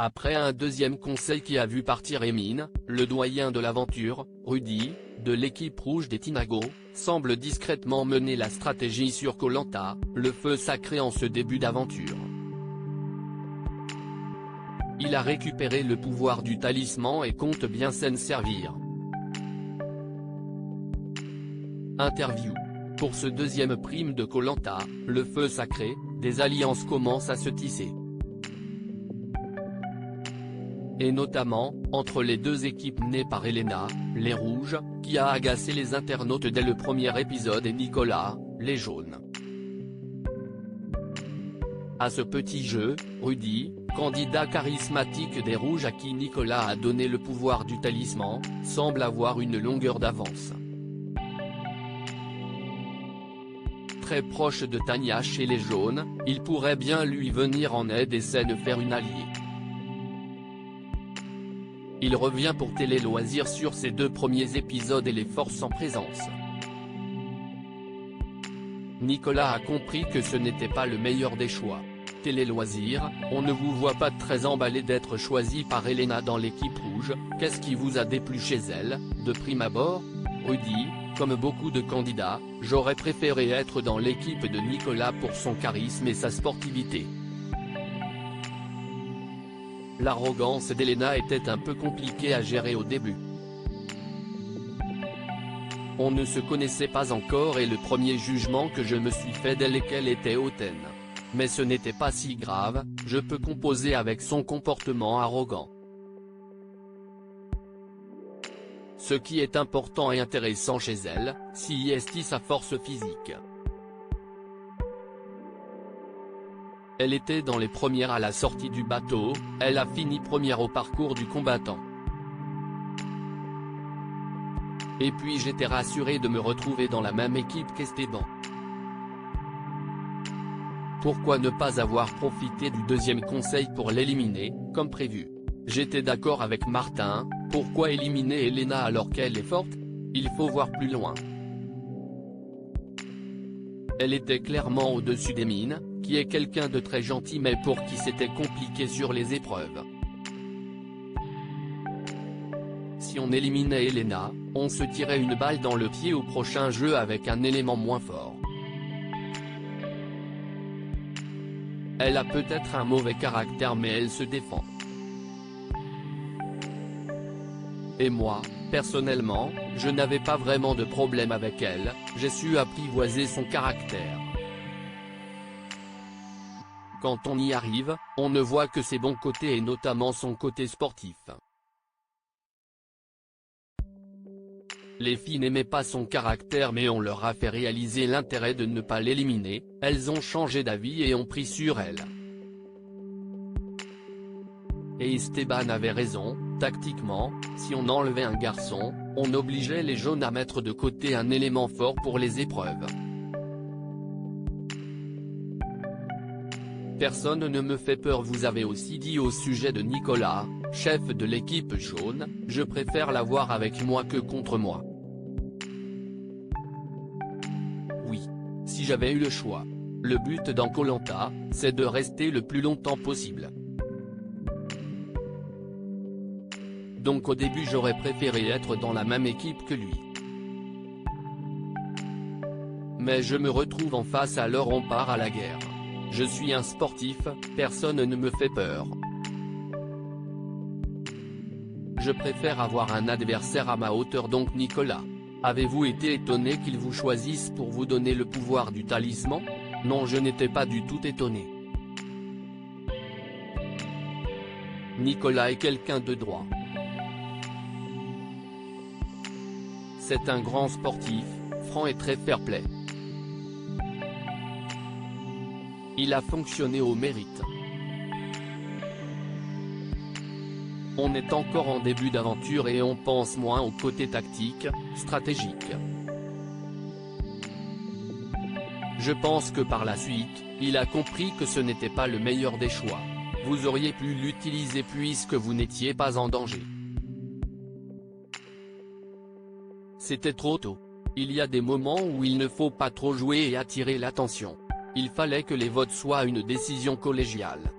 Après un deuxième conseil qui a vu partir Emin, le doyen de l'aventure, Rudy, de l'équipe rouge des Tinago, semble discrètement mener la stratégie sur Koh Lanta, le feu sacré en ce début d'aventure. Il a récupéré le pouvoir du talisman et compte bien s'en servir. Interview. Pour ce deuxième prime de Koh Lanta, le feu sacré, des alliances commencent à se tisser. Et notamment, entre les deux équipes menées par Elena, les Rouges, qui a agacé les internautes dès le premier épisode et Nicolas, les Jaunes. À ce petit jeu, Rudy, candidat charismatique des Rouges à qui Nicolas a donné le pouvoir du talisman, semble avoir une longueur d'avance. Très proche de Tania chez les Jaunes, il pourrait bien lui venir en aide et s'en faire une alliée. Il revient pour Télé Loisirs sur ses deux premiers épisodes et les forces en présence. Nicolas a compris que ce n'était pas le meilleur des choix. Télé Loisirs, on ne vous voit pas très emballé d'être choisi par Elena dans l'équipe rouge, qu'est-ce qui vous a déplu chez elle, de prime abord? Rudy, comme beaucoup de candidats, j'aurais préféré être dans l'équipe de Nicolas pour son charisme et sa sportivité. L'arrogance d'Elena était un peu compliquée à gérer au début. On ne se connaissait pas encore et le premier jugement que je me suis fait d'elle qu'elle était hautaine. Mais ce n'était pas si grave, je peux composer avec son comportement arrogant. Ce qui est important et intéressant chez elle, c'est sa force physique. Elle était dans les premières à la sortie du bateau, elle a fini première au parcours du combattant. Et puis j'étais rassuré de me retrouver dans la même équipe qu'Esteban. Pourquoi ne pas avoir profité du deuxième conseil pour l'éliminer, comme prévu? J'étais d'accord avec Martin, pourquoi éliminer Elena alors qu'elle est forte? Il faut voir plus loin. Elle était clairement au-dessus d'Emin, qui est quelqu'un de très gentil mais pour qui c'était compliqué sur les épreuves. Si on éliminait Elena, on se tirait une balle dans le pied au prochain jeu avec un élément moins fort. Elle a peut-être un mauvais caractère mais elle se défend. Et moi, personnellement, je n'avais pas vraiment de problème avec elle, j'ai su apprivoiser son caractère. Quand on y arrive, on ne voit que ses bons côtés et notamment son côté sportif. Les filles n'aimaient pas son caractère mais on leur a fait réaliser l'intérêt de ne pas l'éliminer, elles ont changé d'avis et ont pris sur elle. Et Esteban avait raison, tactiquement, si on enlevait un garçon, on obligeait les jaunes à mettre de côté un élément fort pour les épreuves. Personne ne me fait peur. Vous avez aussi dit au sujet de Nicolas, chef de l'équipe jaune, je préfère l'avoir avec moi que contre moi. Oui. Si j'avais eu le choix. Le but dans Koh Lanta, c'est de rester le plus longtemps possible. Donc au début j'aurais préféré être dans la même équipe que lui. Mais je me retrouve en face alors on part à la guerre. Je suis un sportif, personne ne me fait peur. Je préfère avoir un adversaire à ma hauteur donc Nicolas. Avez-vous été étonné qu'il vous choisisse pour vous donner le pouvoir du talisman? Non, je n'étais pas du tout étonné. Nicolas est quelqu'un de droit. C'est un grand sportif, franc et très fair-play. Il a fonctionné au mérite. On est encore en début d'aventure et on pense moins au côté tactique, stratégique. Je pense que par la suite, il a compris que ce n'était pas le meilleur des choix. Vous auriez pu l'utiliser puisque vous n'étiez pas en danger. C'était trop tôt. Il y a des moments où il ne faut pas trop jouer et attirer l'attention. Il fallait que les votes soient une décision collégiale.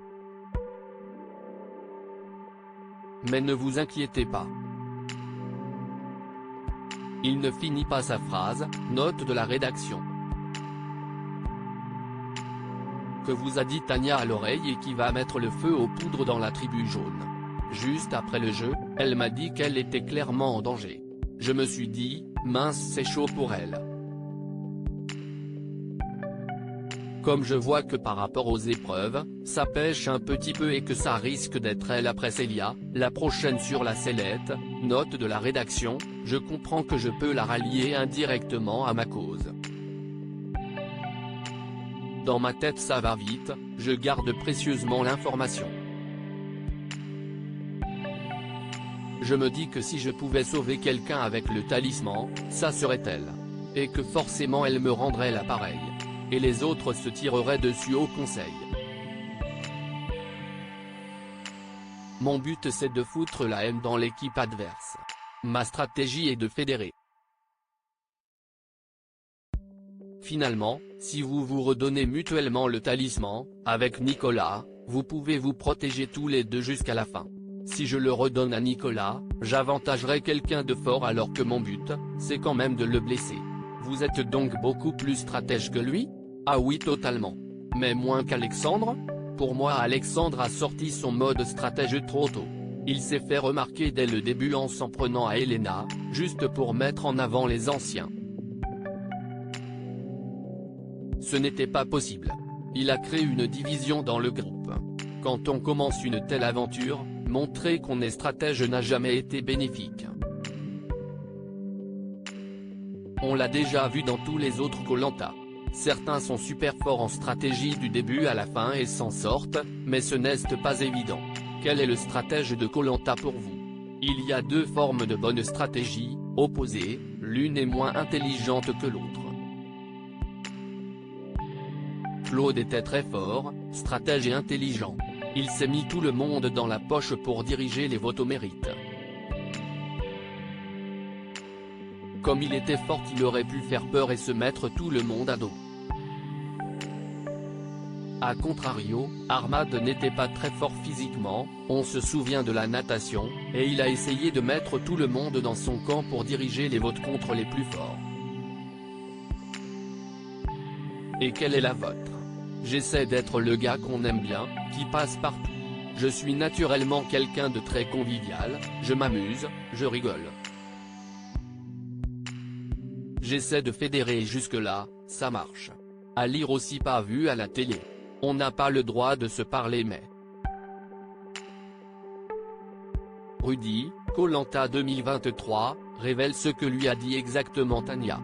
Mais ne vous inquiétez pas. Il ne finit pas sa phrase, note de la rédaction. Que vous a dit Tania à l'oreille et qui va mettre le feu aux poudres dans la tribu jaune. Juste après le jeu, elle m'a dit qu'elle était clairement en danger. Je me suis dit, mince c'est chaud pour elle. Comme je vois que par rapport aux épreuves, ça pêche un petit peu et que ça risque d'être elle après Célia, la prochaine sur la sellette, note de la rédaction, je comprends que je peux la rallier indirectement à ma cause. Dans ma tête ça va vite, je garde précieusement l'information. Je me dis que si je pouvais sauver quelqu'un avec le talisman, ça serait elle. Et que forcément elle me rendrait l'appareil. Et les autres se tireraient dessus au conseil. Mon but c'est de foutre la haine dans l'équipe adverse. Ma stratégie est de fédérer. Finalement, si vous vous redonnez mutuellement le talisman, avec Nicolas, vous pouvez vous protéger tous les deux jusqu'à la fin. Si je le redonne à Nicolas, j'avantagerai quelqu'un de fort alors que mon but, c'est quand même de le blesser. Vous êtes donc beaucoup plus stratège que lui ? Ah oui totalement. Mais moins qu'Alexandre ? Pour moi Alexandre a sorti son mode stratège trop tôt. Il s'est fait remarquer dès le début en s'en prenant à Elena, juste pour mettre en avant les anciens. Ce n'était pas possible. Il a créé une division dans le groupe. Quand on commence une telle aventure, montrer qu'on est stratège n'a jamais été bénéfique. On l'a déjà vu dans tous les autres Koh-Lanta. Certains sont super forts en stratégie du début à la fin et s'en sortent, mais ce n'est pas évident. Quel est le stratège de Koh-Lanta pour vous ? Il y a deux formes de bonne stratégie, opposées, l'une est moins intelligente que l'autre. Claude était très fort, stratège et intelligent. Il s'est mis tout le monde dans la poche pour diriger les votes au mérite. Comme il était fort il aurait pu faire peur et se mettre tout le monde à dos. A contrario, Ahmad n'était pas très fort physiquement, on se souvient de la natation, et il a essayé de mettre tout le monde dans son camp pour diriger les votes contre les plus forts. Et quelle est la vôtre ? J'essaie d'être le gars qu'on aime bien, qui passe partout. Je suis naturellement quelqu'un de très convivial, je m'amuse, je rigole. J'essaie de fédérer et jusque-là, ça marche. À lire aussi pas vu à la télé. On n'a pas le droit de se parler mais. Rudy, Koh-Lanta 2023, révèle ce que lui a dit exactement Tania.